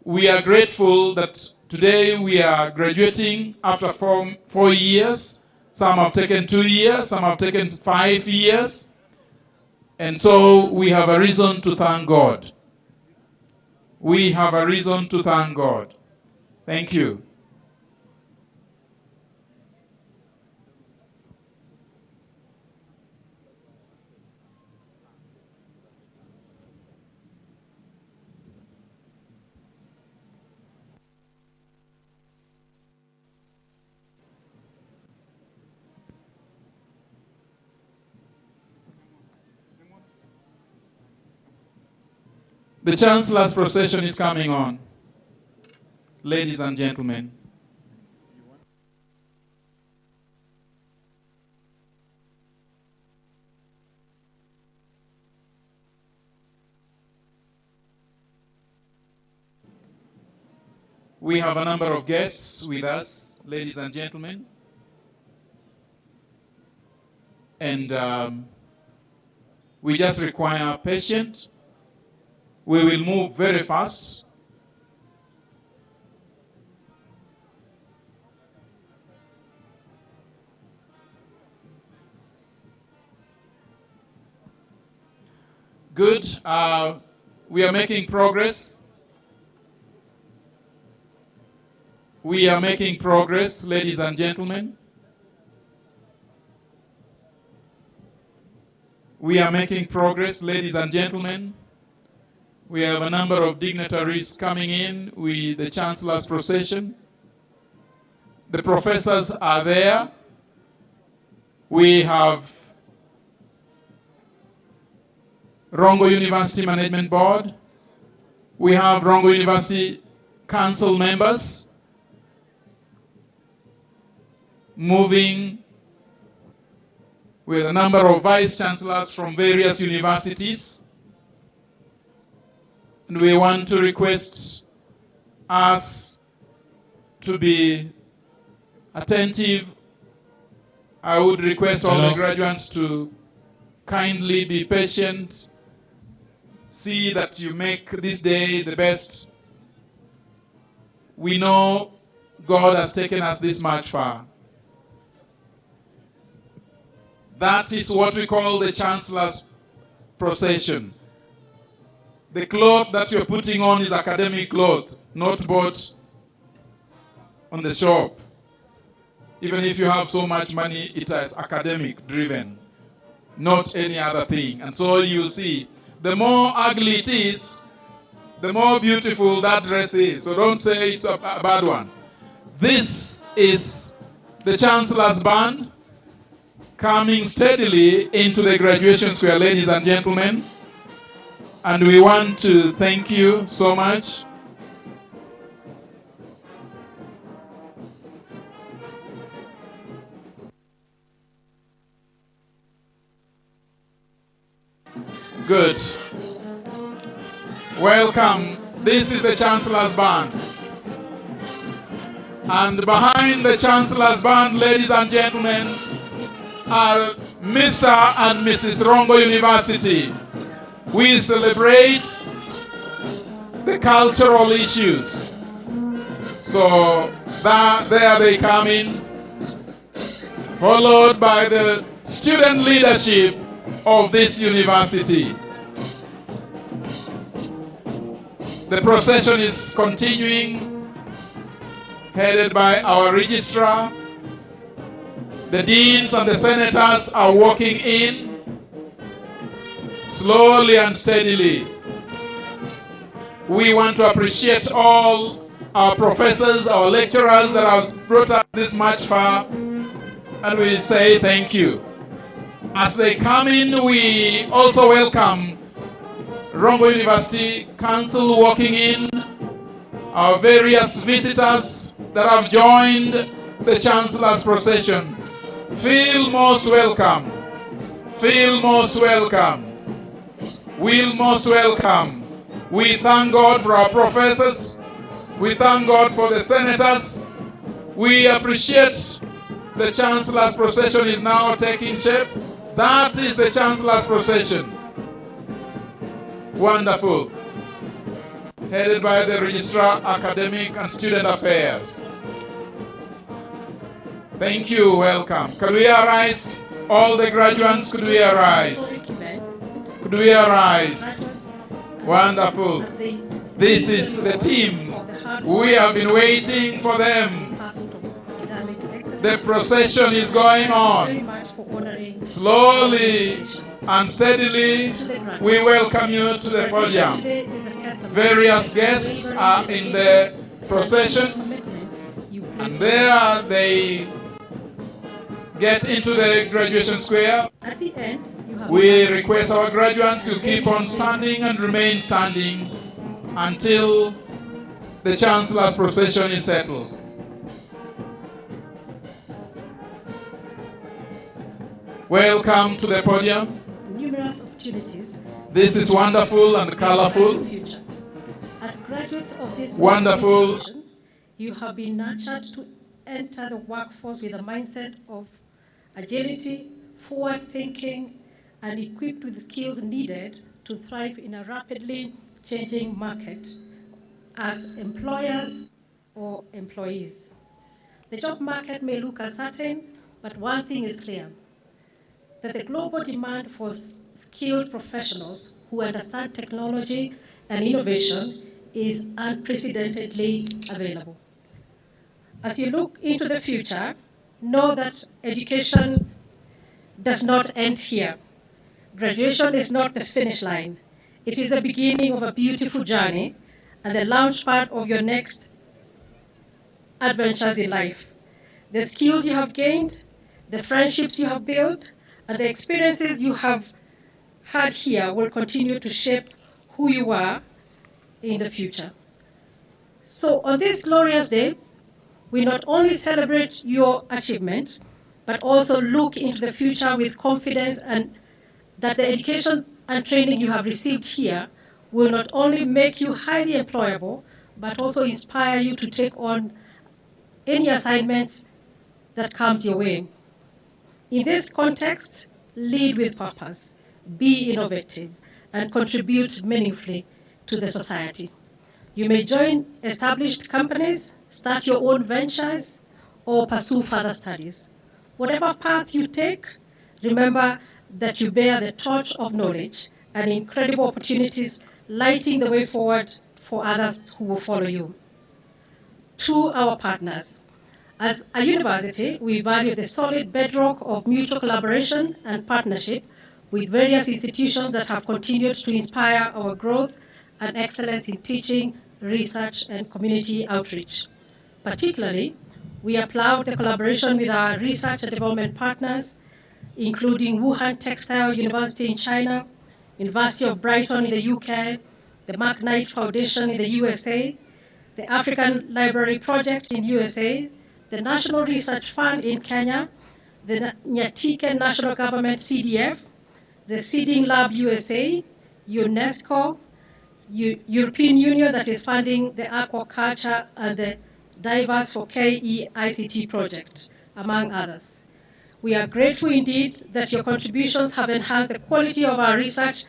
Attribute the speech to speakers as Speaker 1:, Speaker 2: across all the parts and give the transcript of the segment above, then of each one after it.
Speaker 1: We are grateful that today we are graduating after 4 years. Some have taken 2 years, some have taken 5 years. And so we have a reason to thank God. We have a reason to thank God. Thank you. The Chancellor's procession is coming on. Ladies and gentlemen. We have a number of guests with us, ladies and gentlemen. And we just require patience. We will move very fast. Good. We are making progress. We are making progress, ladies and gentlemen. We are making progress, ladies and gentlemen. We have a number of dignitaries coming in with the Chancellor's procession. The professors are there. We have Rongo University Management Board. We have Rongo University Council members moving with a number of vice chancellors from various universities. And we want to request us to be attentive. I would request all the graduates to kindly be patient. See that you make this day the best. We know God has taken us this much far. That is what we call the Chancellor's procession. The cloth that you're putting on is academic cloth, not bought on the shop. Even if you have so much money, it is academic driven, not any other thing. And so you see, the more ugly it is, the more beautiful that dress is. So don't say it's a bad one. This is the Chancellor's band coming steadily into the graduation square, ladies and gentlemen. And we want to thank you so much. Good. Welcome. This is the Chancellor's band. And behind the Chancellor's band, ladies and gentlemen, are Mr. and Mrs. Rongo University. We celebrate the cultural issues. So there they come in, followed by the student leadership of this university. The procession is continuing, headed by our registrar. The deans and the senators are walking in slowly and steadily. We want to appreciate all our professors, our lecturers that have brought us this much far, and we say thank you. As they come in, we also welcome Rongo University Council walking in, our various visitors that have joined the Chancellor's procession. Feel most welcome. Feel most welcome. Feel most welcome. We thank God for our professors. We thank God for the senators. We appreciate the Chancellor's procession is now taking shape. That is the Chancellor's procession. Wonderful. headed by the Registrar, Academic and Student Affairs. Thank you, welcome. Could we arise? All the graduates, could we arise? Could we arise? Wonderful. This is the team. We have been waiting for them. The procession is going on. Slowly and steadily, we welcome you to the podium. Various guests are in the procession, and there they get into the graduation square.
Speaker 2: At the end,
Speaker 1: we request our graduates to keep on standing and remain standing until the Chancellor's procession is settled. Welcome to the podium.
Speaker 2: Numerous opportunities.
Speaker 1: This is wonderful and colorful.
Speaker 2: As graduates of this
Speaker 1: wonderful
Speaker 2: institution, you have been nurtured to enter the workforce with a mindset of agility, forward thinking, and equipped with the skills needed to thrive in a rapidly changing market as employers or employees. The job market may look uncertain, but one thing is clear, that the global demand for skilled professionals who understand technology and innovation is unprecedentedly available. As you look into the future, know that education does not end here. Graduation is not the finish line. It is the beginning of a beautiful journey and the launch pad of your next adventures in life. The skills you have gained, the friendships you have built, and the experiences you have had here will continue to shape who you are in the future. So on this glorious day, we not only celebrate your achievement, but also look into the future with confidence and that the education and training you have received here will not only make you highly employable, but also inspire you to take on any assignments that comes your way. In this context, lead with purpose, be innovative, and contribute meaningfully to the society. You may join established companies, start your own ventures, or pursue further studies. Whatever path you take, remember that you bear the torch of knowledge and incredible opportunities, lighting the way forward for others who will follow you. To our partners, as a university, we value the solid bedrock of mutual collaboration and partnership with various institutions that have continued to inspire our growth and excellence in teaching, research, and community outreach. Particularly, we applaud the collaboration with our research and development partners, including Wuhan Textile University in China, University of Brighton in the UK, the McKnight Foundation in the USA, the African Library Project in USA, the National Research Fund in Kenya, the Nyatike National Government CDF, the Seeding Lab USA, UNESCO, European Union that is funding the aquaculture and the Diverse for KE-ICT project, among others. We are grateful indeed that your contributions have enhanced the quality of our research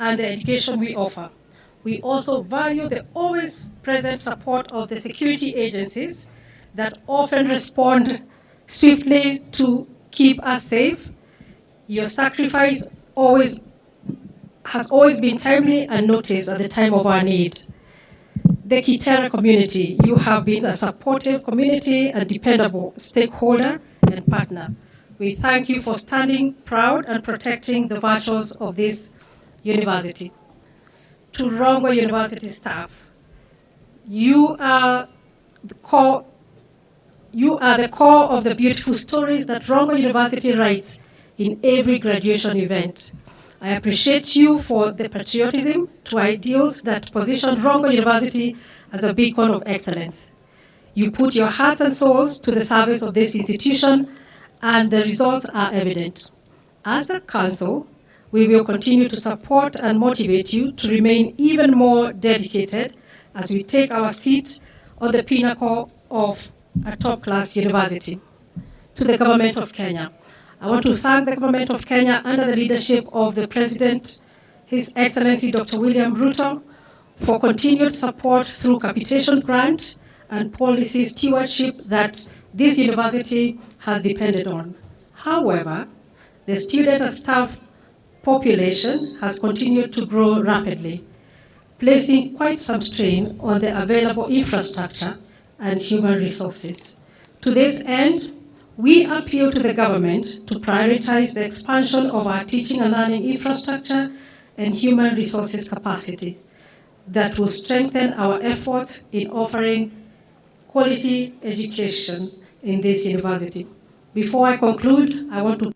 Speaker 2: and the education we offer. We also value the always present support of the security agencies that often respond swiftly to keep us safe. Your sacrifice has always been timely and noticed at the time of our need. The Kitera community, you have been a supportive community and dependable stakeholder and partner. We thank you for standing proud and protecting the virtues of this university. To Rongo University staff, you are the core of the beautiful stories that Rongo University writes in every graduation event. I appreciate you for the patriotism to ideals that position Rongo University as a beacon of excellence. You put your hearts and souls to the service of this institution, and the results are evident. As the Council, we will continue to support and motivate you to remain even more dedicated as we take our seat on the pinnacle of a top-class university. To the Government of Kenya, I want to thank the Government of Kenya under the leadership of the President, His Excellency Dr. William Ruto, for continued support through capitation grant and policy stewardship that this university has depended on. However, the student and staff population has continued to grow rapidly, placing quite some strain on the available infrastructure and human resources. To this end, we appeal to the government to prioritize the expansion of our teaching and learning infrastructure and human resources capacity that will strengthen our efforts in offering quality education in this university. Before I conclude, I want to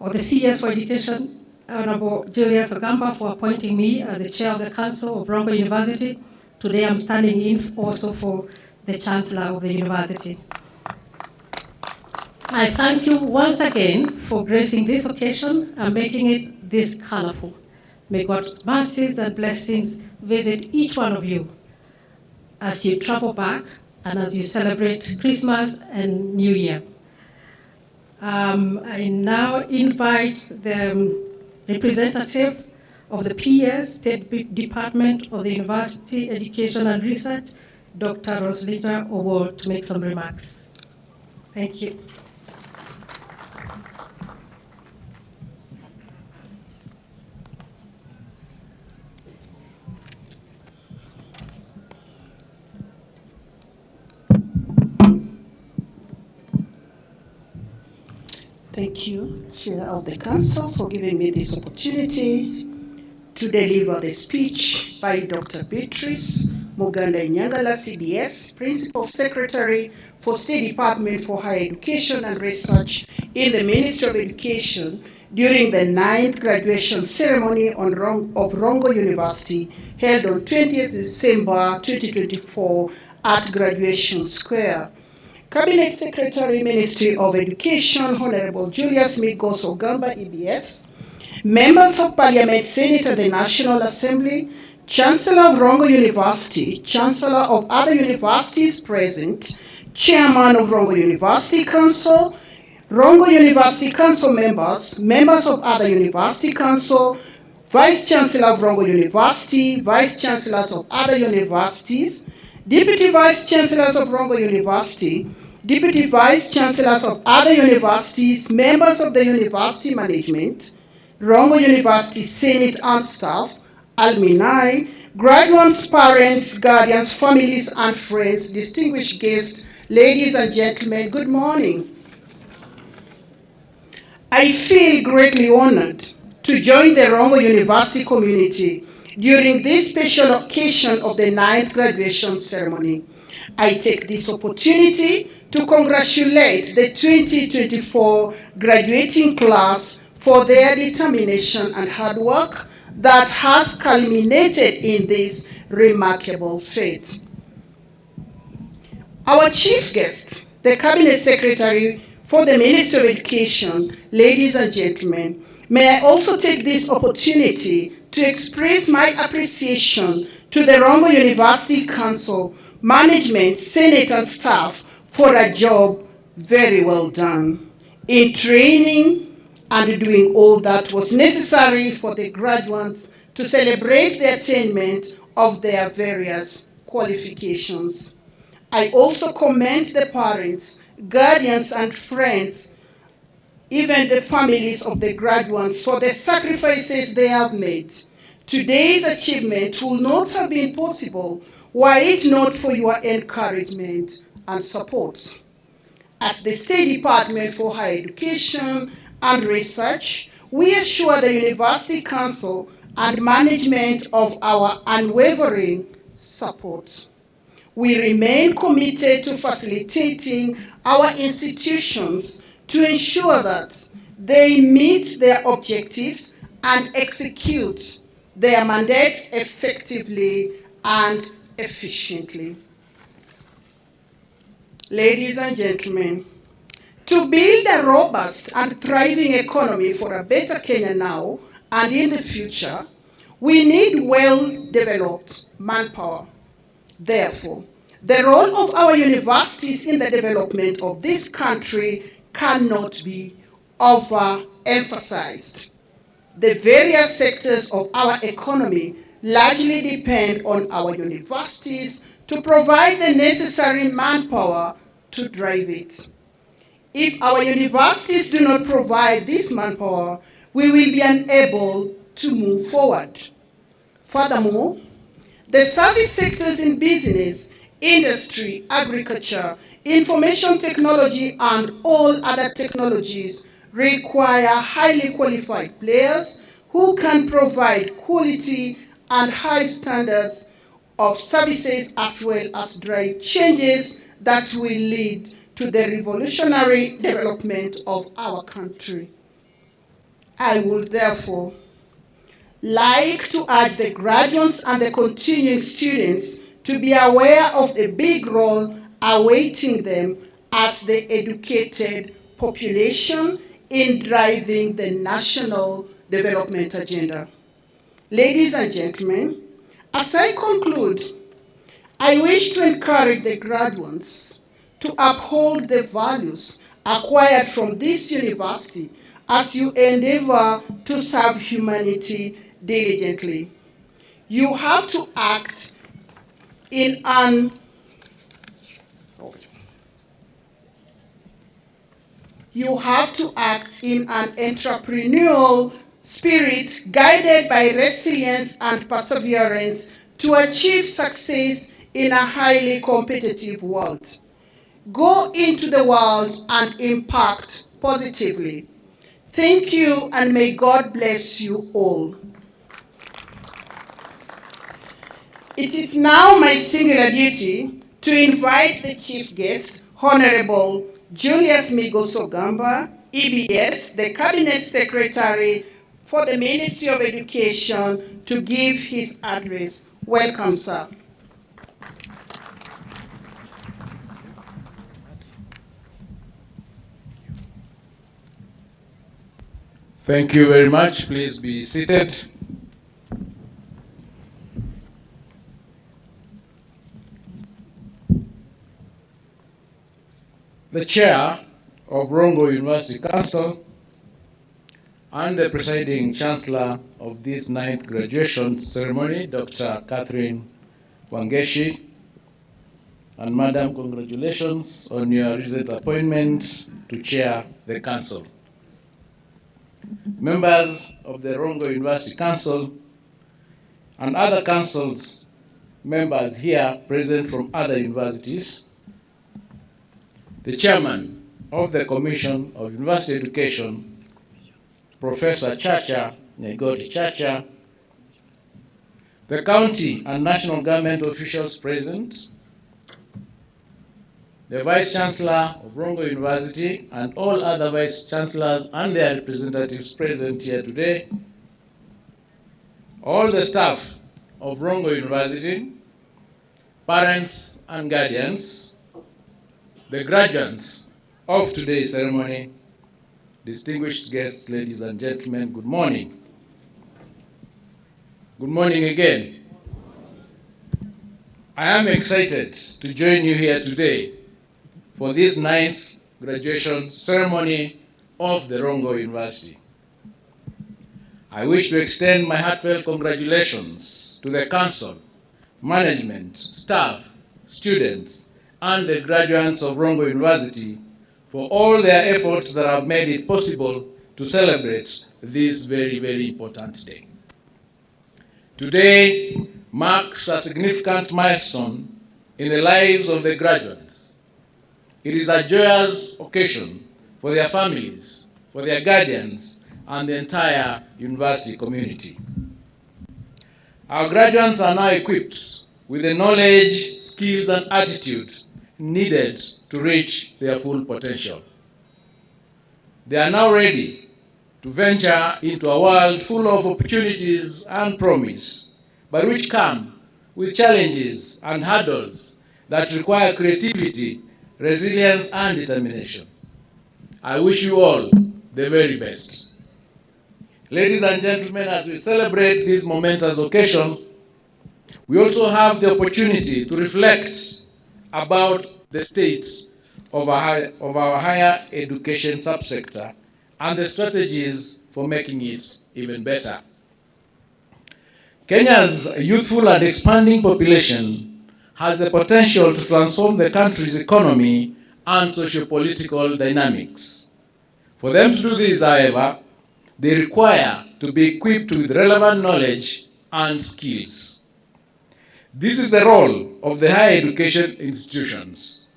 Speaker 2: or the CS for Education, Honorable Julius Ogamba, for appointing me as the chair of the Council of Rongo University. Today I'm standing in also for the Chancellor of the University. I thank you once again for gracing this occasion and making it this colorful. May God's mercies and blessings visit each one of you as you travel back and as you celebrate Christmas and New Year. I now invite the representative of the PS, State Department of the University Education and Research, Dr. Roslita Owol, to make some remarks. Thank you.
Speaker 3: Thank you, Chair of the Council, for giving me this opportunity to deliver the speech by Dr. Beatrice Muganda Nyangala, CBS, Principal Secretary for State Department for Higher Education and Research in the Ministry of Education during the 9th graduation ceremony of Rongo University held on 20th December 2024 at Graduation Square. Cabinet Secretary, Ministry of Education, Honorable Julius Migos Ogamba, EBS, Members of Parliament, Senate of the National Assembly, Chancellor of Rongo University, Chancellor of other universities present, Chairman of Rongo University Council, Rongo University Council members, members of other university council, Vice Chancellor of Rongo University, Vice Chancellors of other universities, Deputy Vice Chancellors of Rongo University, Deputy Vice Chancellors of other universities, members of the university management, Rongo University Senate and staff, alumni, graduates, parents, guardians, families, and friends, distinguished guests, ladies and gentlemen, good morning. I feel greatly honored to join the Rongo University community during this special occasion of the 9th graduation ceremony. I take this opportunity to congratulate the 2024 graduating class for their determination and hard work that has culminated in this remarkable feat. Our chief guest, the Cabinet Secretary for the Ministry of Education, ladies and gentlemen, may I also take this opportunity to express my appreciation to the Rongo University Council, management, Senate, and staff for a job very well done in training and doing all that was necessary for the graduates to celebrate the attainment of their various qualifications. I also commend the parents, guardians, and friends, even the families of the graduates, for the sacrifices they have made. Today's achievement would not have been possible were it not for your encouragement and support. As the State Department for Higher Education and Research, we assure the University Council and management of our unwavering support. We remain committed to facilitating our institutions to ensure that they meet their objectives and execute their mandates effectively and efficiently. Ladies and gentlemen, to build a robust and thriving economy for a better Kenya now and in the future, we need well-developed manpower. Therefore, the role of our universities in the development of this country cannot be overemphasized. The various sectors of our economy largely depend on our universities to provide the necessary manpower to drive it. If our universities do not provide this manpower, we will be unable to move forward. Furthermore, the service sectors in business, industry, agriculture, information technology, and all other technologies require highly qualified players who can provide quality and high standards of services as well as drive changes that will lead to the revolutionary development of our country. I would therefore like to urge the graduates and the continuing students to be aware of the big role awaiting them as the educated population in driving the national development agenda. Ladies and gentlemen, as I conclude, I wish to encourage the graduates to uphold the values acquired from this university as you endeavor to serve humanity diligently. You have to act in an entrepreneurial spirit guided by resilience and perseverance to achieve success in a highly competitive world. Go into the world and impact positively. Thank you, and may God bless you all. It is now my singular duty to invite the chief guest, Honorable Julius Migos Ogamba, EBS, the Cabinet Secretary for the Ministry of Education, to give his address. Welcome, sir.
Speaker 4: Thank you very much. Please be seated. The Chair of Rongo University Council and the presiding Chancellor of this 9th graduation ceremony, Dr. Catherine Wangeshi, and Madam, congratulations on your recent appointment to chair the Council. Members of the Rongo University Council and other councils members here present from other universities, the chairman of the Commission of University Education, Professor Chacha Nyegoti Chacha, the county and national government officials present, the Vice Chancellor of Rongo University, and all other Vice Chancellors and their representatives present here today, all the staff of Rongo University, parents and guardians, the graduates of today's ceremony, distinguished guests, ladies and gentlemen, good morning. Good morning again. I am excited to join you here today for this 9th graduation ceremony of the Rongo University. I wish to extend my heartfelt congratulations to the Council, management, staff, students, and the graduates of Rongo University for all their efforts that have made it possible to celebrate this very, very important day. Today marks a significant milestone in the lives of the graduates. It is a joyous occasion for their families, for their guardians, and the entire university community. Our graduates are now equipped with the knowledge, skills, and attitude needed to reach their full potential. They are now ready to venture into a world full of opportunities and promise, but which come with challenges and hurdles that require creativity, resilience, and determination. I wish you all the very best. Ladies and gentlemen, as we celebrate this momentous occasion, we also have the opportunity to reflect about the state of our higher education subsector and the strategies for making it even better. Kenya's youthful and expanding population has the potential to transform the country's economy and socio-political dynamics. For them to do this, however, they require to be equipped with relevant knowledge and skills. This is the role of the higher education institutions.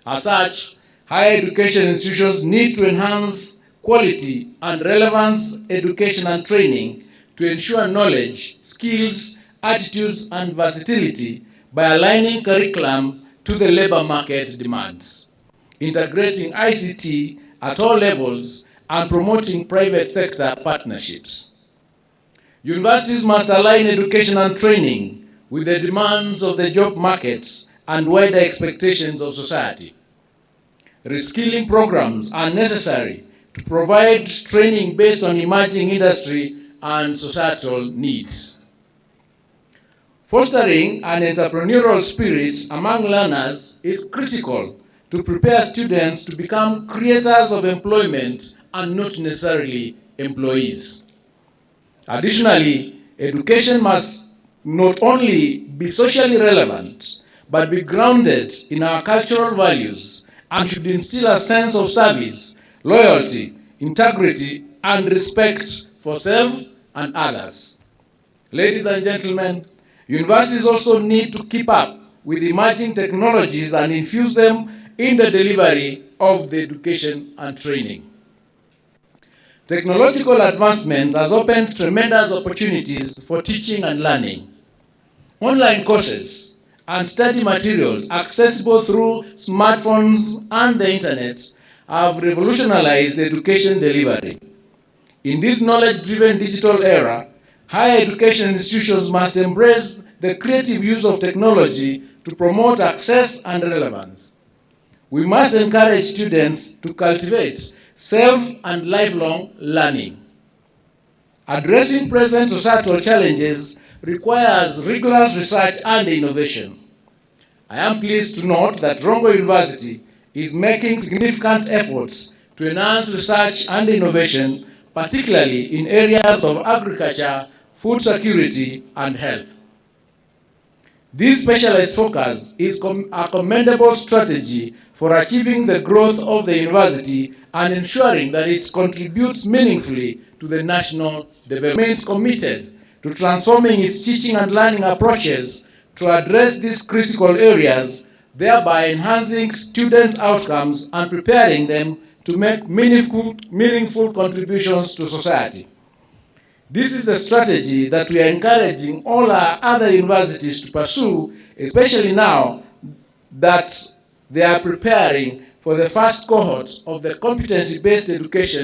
Speaker 4: As such, higher education institutions need to enhance quality and relevance education and training to ensure knowledge, skills, attitudes, and versatility by aligning curriculum to the labor market demands, integrating ICT at all levels, and promoting private sector partnerships. Universities must align education and training with the demands of the job markets and wider expectations of society. Reskilling programs are necessary to provide training based on emerging industry and societal needs. Fostering an entrepreneurial spirit among learners is critical to prepare students to become creators of employment and not necessarily employees. Additionally, education must not only be socially relevant, but be grounded in our cultural values and should instill a sense of service, loyalty, integrity, and respect for self and others. Ladies and gentlemen, universities also need to keep up with emerging technologies and infuse them in the delivery of the education and training. Technological advancement has opened tremendous opportunities for teaching and learning. Online courses and study materials accessible through smartphones and the internet have revolutionized education delivery. In this knowledge-driven digital era, higher education institutions must embrace the creative use of technology to promote access and relevance. We must encourage students to cultivate self and lifelong learning. Addressing present societal challenges requires rigorous research and innovation. I am pleased to note that Rongo University is making significant efforts to enhance research and innovation, particularly in areas of agriculture, food security, and health. This specialized focus is a commendable strategy for achieving the growth of the university and ensuring that it contributes meaningfully to the national development. It remains committed to transforming its teaching and learning approaches to address these critical areas, thereby enhancing student outcomes and preparing them to make meaningful contributions to society. This is the strategy that we are encouraging all our other universities to pursue, especially now that they are preparing for the first cohort of the competency-based education